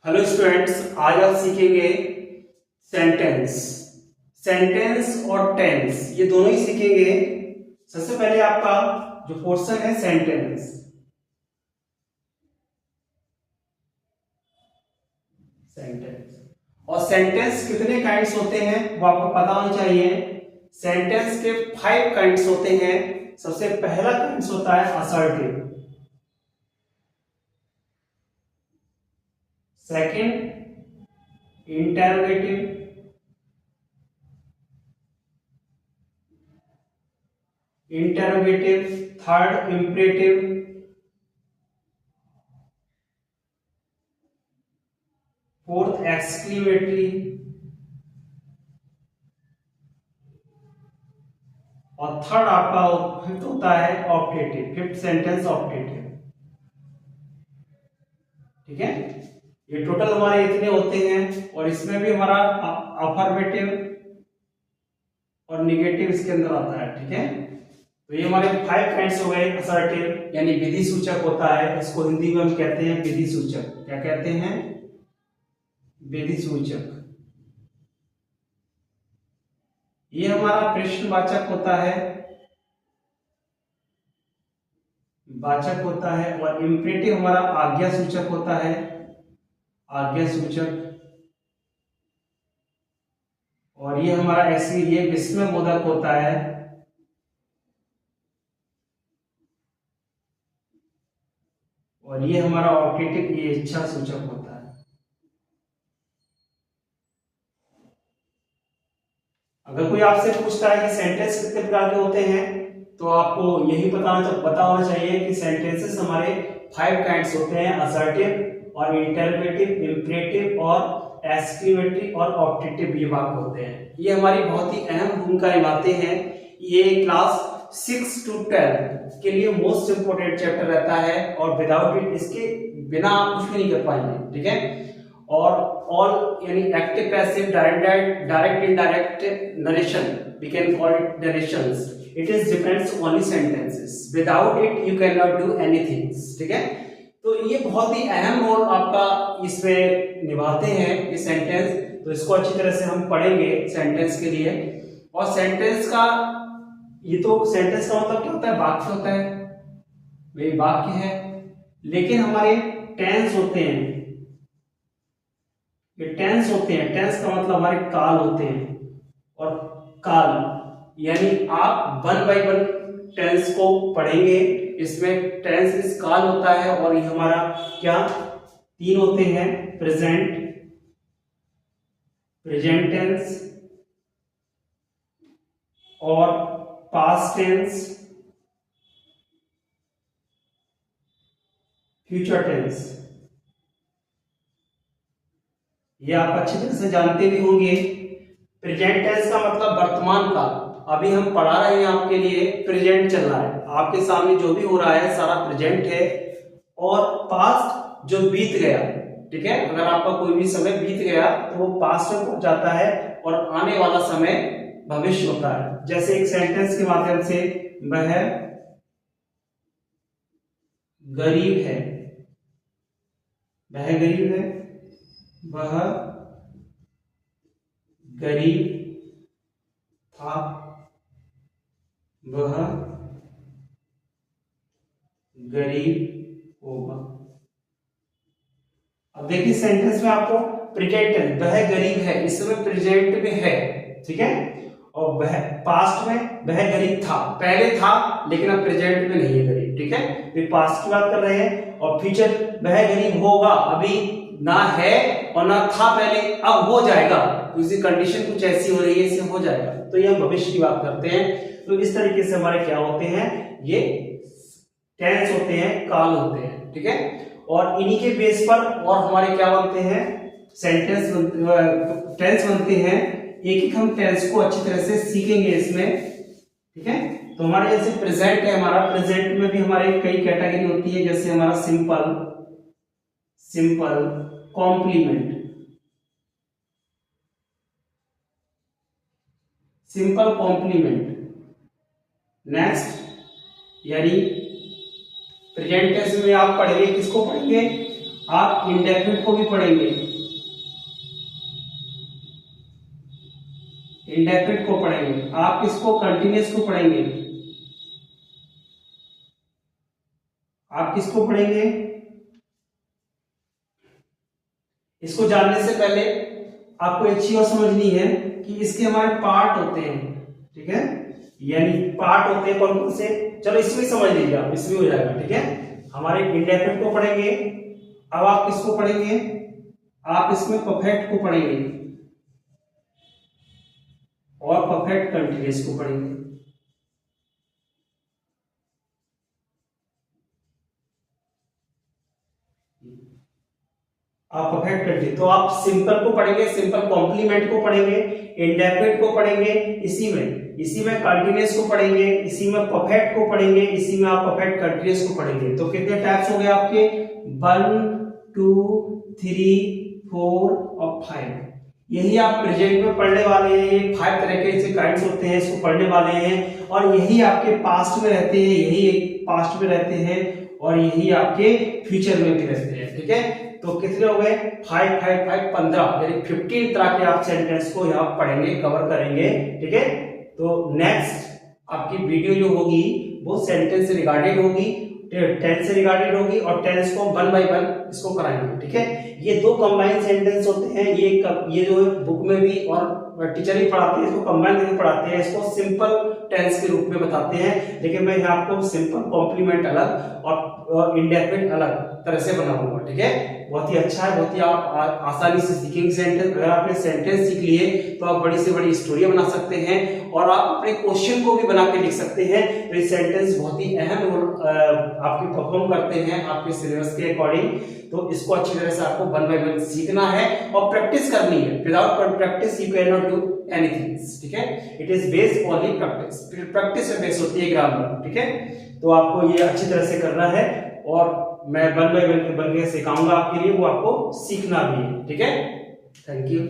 Hello students, आज आप सीखेंगे सेंटेंस। सेंटेंस और टेंस ये दोनों ही सीखेंगे। सबसे पहले आपका जो पोर्शन है सेंटेंस। सेंटेंस और सेंटेंस कितने काइंड्स होते हैं वो आपको पता होना चाहिए। सेंटेंस के 5 काइंड्स होते हैं। सबसे पहला काइंड्स होता है assertive, second interrogative, third imperative, fourth exclamatory और थर्ड आपका फिफ्थ होता है ऑप्टेटिव। Fifth sentence optative. ठीक है, ये टोटल हमारे इतने होते हैं और इसमें भी हमारा अफर्मेटिव और निगेटिव इसके अंदर आता है। ठीक है, तो ये हमारे 5 काइंड्स हो गए। असर्टिव यानी विधि सूचक होता है, इसको हिंदी में हम कहते हैं विधि सूचक। क्या कहते हैं? विधि सूचक। ये हमारा प्रश्नवाचक होता है, वाचक होता है। और इंपरेटिव हमारा आज्ञा सूचक होता है, आज्ञा सूचक। और ये हमारा ऐसे ये विस्मयबोधक होता है। और ये हमारा ऑप्टेटिव, ये इच्छा सूचक होता है। अगर कोई आपसे पूछता है कि सेंटेंस कितने प्रकार के होते हैं, तो आपको यही पता होना चाहिए कि सेंटेंसेस हमारे 5 काइंड्स होते हैं। असर्टिव और इंटरोगेटिव, इंपरेटिव और एक्सक्लेमेटरी और ऑप्टेटिव ये वाक्य होते हैं। ये हमारी बहुत ही अहम भूमिका निभाते हैं। ये क्लास 6 to 12 के लिए मोस्ट इंपोर्टेंट चैप्टर रहता है और विदाउट इट, इसके बिना आप कुछ भी नहीं कर पाएंगे। ठीक है, और ऑल यानी active, passive, direct indirect narration, we can call it narrations. It is depends only sentences, without it you can not do anything. ठीक है, तो ये बहुत ही अहम रोल आपका इसमें निभाते हैं ये सेंटेंस। तो इसको अच्छी तरह से हम पढ़ेंगे सेंटेंस के लिए। और सेंटेंस का ये तो सेंटेंस का मतलब क्या होता है? वाक्य होता है, वही वाक्य है। लेकिन हमारे टेंस होते हैं, ये टेंस होते हैं। टेंस का मतलब हमारे काल होते हैं। और काल यानी आप 1 by 1 टेंस को पढ़ेंगे। इसमें टेंस इस काल होता है। और ये हमारा क्या 3 होते हैं? प्रेजेंट, प्रेजेंट टेंस और पास्ट टेंस, फ्यूचर टेंस। ये आप अच्छी तरह से जानते भी होंगे। प्रेजेंट टेंस का मतलब वर्तमान काल। अभी हम पढ़ा रहे हैं आपके लिए, प्रेजेंट चल रहा है, आपके सामने जो भी हो रहा है सारा प्रेजेंट है। और पास्ट जो बीत गया। ठीक है, अगर आपका कोई भी समय बीत गया तो वो पास्ट में पहुंच जाता है। और आने वाला समय भविष्य होता है। जैसे एक सेंटेंस के माध्यम से, वह गरीब है, वह गरीब है, वह गरीब था, वह गरीब होगा। अब देखिए सेंटेंस में आपको प्रेजेंट टेंस, वह गरीब है, इस समय प्रेजेंट में है। ठीक है, और वह पास्ट में वह गरीब था, पहले था लेकिन अब प्रेजेंट में नहीं है गरीब। ठीक है, ये पास्ट की बात कर रहे हैं। और फ्यूचर, वह गरीब होगा, अभी ना है और ना था पहले, अब हो जाएगा। किसी कंडीशन कुछ ऐसी हो रही है, इससे हो जाएगा। तो ये हम भविष्य की बात करते हैं। तो इस तरीके से हमारे क्या होते हैं? ये टेंस होते हैं, काल होते हैं। ठीक है, और इन्हीं के बेस पर और हमारे क्या बनते हैं? सेंटेंस टेंस बनते हैं। एक एक हम टेंस को अच्छी तरह से सीखेंगे इसमें। ठीक है, तो हमारे जैसे प्रेजेंट है, हमारा प्रेजेंट में भी हमारे कई कैटेगरी होती है। जैसे हमारा simple, simple, complement, simple complement. Next यानी प्रेजेंट टेंस में आप पढ़ेंगे, किसको पढ़ेंगे? आप इंडेफिनिट को भी पढ़ेंगे, इंडेफिनिट को पढ़ेंगे, आप किसको कंटिन्यूअस को पढ़ेंगे, आप किसको पढ़ेंगे। इसको जानने से पहले आपको एक चीज और समझनी है कि इसके हमारे पार्ट होते हैं, ठीक है, यानी पार्ट होते हैं कौन कौन से, चलो इसमें समझ लीजिए आप, इसमें हो जाएगा, ठीक है। हमारे इंडेफिनिट को पढ़ेंगे, अब आप किसको पढ़ेंगे, आप इसमें परफेक्ट को पढ़ेंगे और परफेक्ट कंटीन्यूअस को पढ़ेंगे। आप परफेक्ट कंटीन्यूअस तो आप सिंपल को पढ़ेंगे, सिंपल कॉम्प्लीमेंट को पढ़ेंगे, इंडेफिनिट को पढ़ेंगे, इसी में कंटीन्यूअस को पढ़ेंगे, इसी में परफेक्ट को पढ़ेंगे, इसी में आप परफेक्ट कंटीन्यूअस को पढ़ेंगे। तो कितने टाइप्स हो गए आपके, 1 2 3 4 और 5। यही आप प्रेजेंट में पढ़ने वाले हैं, ये 5 तरह के ऐसे काइंड्स होते हैं, इसको पढ़ने वाले हैं, और यही आपके पास्ट में रहते हैं, यही पास्ट में रहते हैं, और यही आपके फ्यूचर में भी रहते हैं, ठीक है। तो कितने हो गए, 5 5 5 15, यानी 15 तरह के आप सेंटेंस को यहाँ पढ़ेंगे, कवर करेंगे, ठीक है। तो नेक्स्ट आपकी वीडियो जो होगी वो सेंटेंस से रिगार्डेड होगी, टेंस से रिगार्डेड होगी, और टेंस को 1 बाय 1 इसको कराएंगे, ठीक है। ये 2 कंबाइन सेंटेंस होते हैं, ये जो है बुक में भी और टीचर भी पढ़ाते हैं, इसको कंबाइन करके पढ़ाते हैं, इसको सिंपल टेंस के रूप में बताते हैं, लेकिन मैं यहाँ आपको सिंपल कॉम्प्लीमेंट अलग और इंडेफिनिट अलग तरह से बनाऊंगा, ठीक है। बहुत ही अच्छा है, बहुत ही आप आसानी से सीखेंगे सेंटेंस। अगर आपने सेंटेंस सीख लिए तो आप बड़ी से बड़ी स्टोरियां बना सकते हैं, और आप अपने क्वेश्चन को भी बना के लिख सकते हैं। तो ये सेंटेंस बहुत ही अहम रोल आपके परफॉर्म करते हैं आपके सिलेबस के अकॉर्डिंग। तो इसको अच्छी तरह से आपको 1 बाय 1 सीखना है और प्रैक्टिस करनी है। Without practice you can not do anything, ठीक है। It is based only practice, practice पे बेस होती है ग्रामर, ठीक है। तो आपको ये अच्छी तरह से करना है, और मैं 1 बाय 1 के बन के सिखाऊंगा आपके लिए, वो आपको सीखना भी है, ठीक है। Thank you.